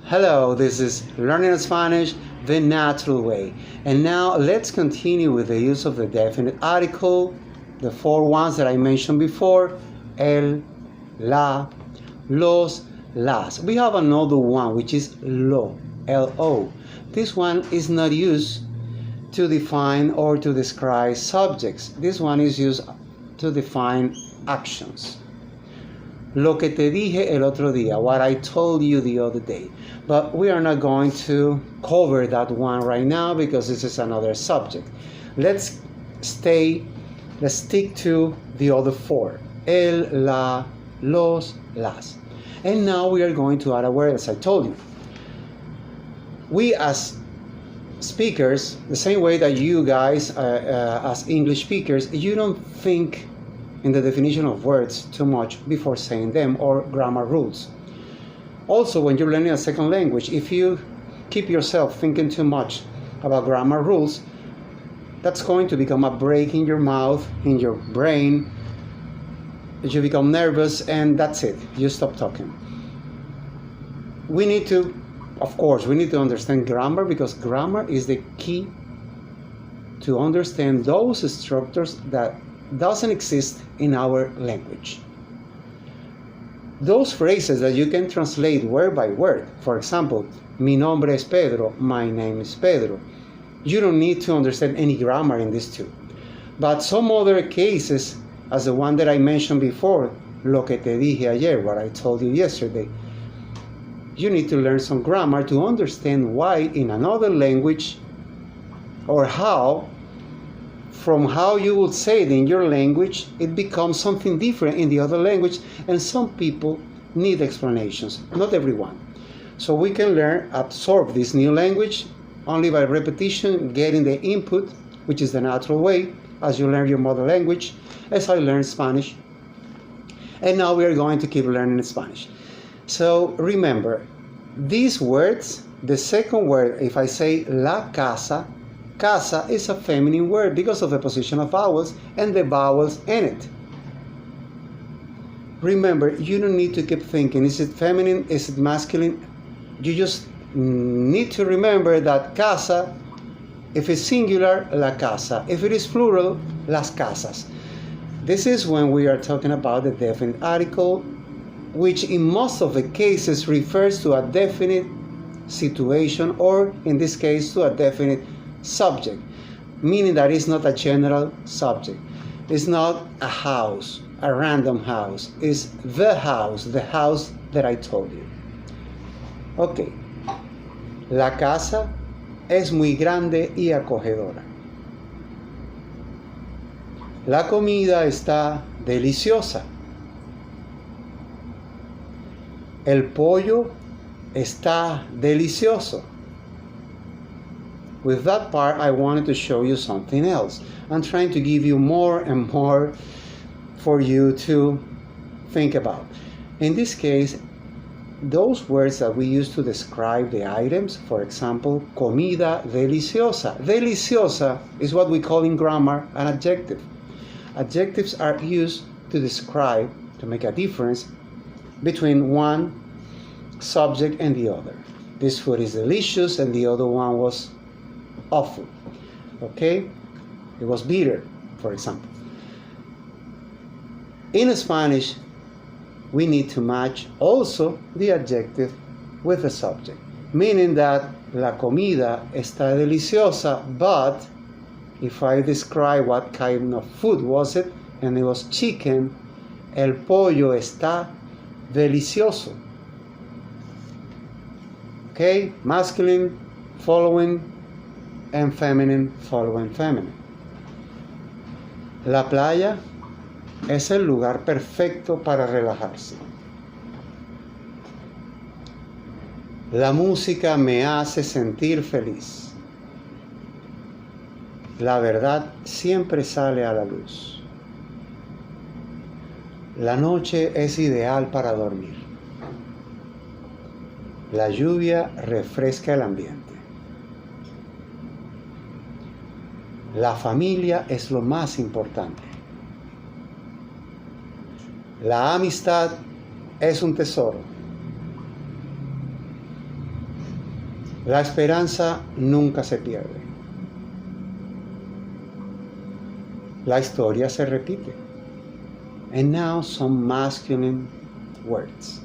Hello, this is Learning Spanish the Natural Way. And now let's continue with the use of the definite article, the four ones that I mentioned before, el, la, los, las. We have another one which is lo, L-O. This one is not used to define or to describe subjects. This one is used to define actions. Lo que te dije el otro día, what I told you the other day. But we are not going to cover that one right now because this is another subject. Let's stick to the other four. El, la, los, las. And now we are going to add a word, as I told you. We as speakers, the same way that you guys as English speakers, you don't think in the definition of words too much before saying them, or grammar rules. Also, when you're learning a second language, if you keep yourself thinking too much about grammar rules, that's going to become a break in your mouth, in your brain. You become nervous and that's it. You stop talking. We need to, of course, we need to understand grammar, because grammar is the key to understand those structures that doesn't exist in our language. Those phrases that you can translate word by word. For example, mi nombre es Pedro, my name is Pedro. You don't need to understand any grammar in these two. But some other cases, as the one that I mentioned before, lo que te dije ayer, what I told you yesterday, you need to learn some grammar to understand why in another language, or how, from how you would say it in your language, it becomes something different in the other language, and some people need explanations, not everyone. So we can learn, absorb this new language only by repetition, getting the input, which is the natural way, as you learn your mother language, as I learned Spanish. And now we are going to keep learning Spanish. So remember, these words, the second word, if I say la casa, casa is a feminine word because of the position of vowels and the vowels in it. Remember, you don't need to keep thinking, is it feminine, is it masculine? You just need to remember that casa, if it's singular, la casa. If it is plural, las casas. This is when we are talking about the definite article, which in most of the cases refers to a definite situation, or in this case to a definite subject, meaning that it's not a general subject. It's not a house, a random house. It's the house that I told you. Okay. La casa es muy grande y acogedora. La comida está deliciosa. El pollo está delicioso. With that part, I wanted to show you something else. I'm trying to give you more and more for you to think about. In this case, those words that we use to describe the items, for example, comida deliciosa. Deliciosa is what we call in grammar an adjective. Adjectives are used to describe, to make a difference between one subject and the other. This food is delicious and the other one was awful. Okay? It was bitter, for example. In Spanish, we need to match also the adjective with the subject, meaning that la comida está deliciosa, but if I describe what kind of food was it, and it was chicken, el pollo está delicioso. Okay? Masculine following and feminine following feminine. La playa es el lugar perfecto para relajarse. La música me hace sentir feliz. La verdad siempre sale a la luz. La noche es ideal para dormir. La lluvia refresca el ambiente. La familia es lo más importante. La amistad es un tesoro. La esperanza nunca se pierde. La historia se repite. And now some masculine words.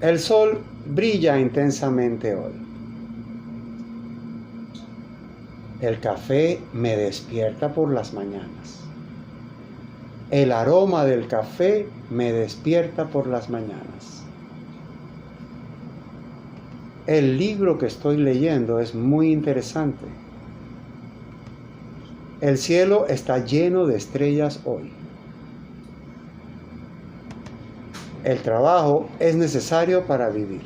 El sol brilla intensamente hoy. El café me despierta por las mañanas. El aroma del café me despierta por las mañanas. El libro que estoy leyendo es muy interesante. El cielo está lleno de estrellas hoy. El trabajo es necesario para vivir.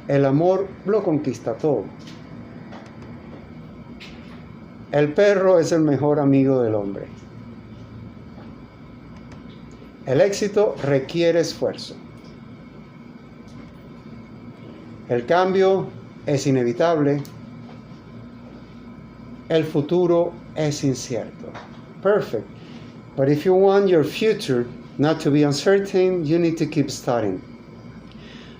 El amor lo conquista todo. El perro es el mejor amigo del hombre. El éxito requiere esfuerzo. El cambio es inevitable. El futuro es incierto. Perfect. But if you want your future not to be uncertain, you need to keep studying.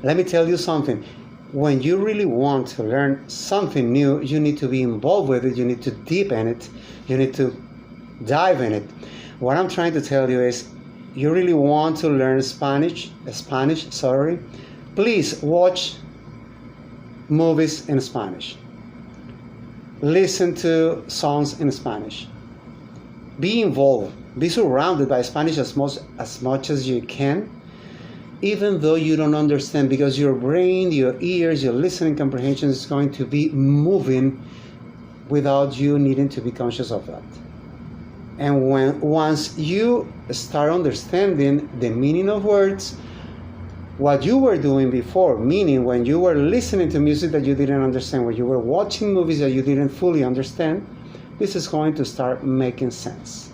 Let me tell you something. When you really want to learn something new, you need to be involved with it. You need to deepen it. You need to dive in it. What I'm trying to tell you is, you really want to learn Spanish, please watch movies in Spanish. Listen to songs in Spanish. Be involved. Be surrounded by Spanish as much as you can, even though you don't understand, because your brain, your ears, your listening comprehension is going to be moving without you needing to be conscious of that. And once you start understanding the meaning of words, what you were doing before, meaning when you were listening to music that you didn't understand, when you were watching movies that you didn't fully understand, this is going to start making sense.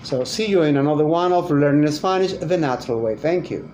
So see you in another one of Learning Spanish the Natural Way. Thank you.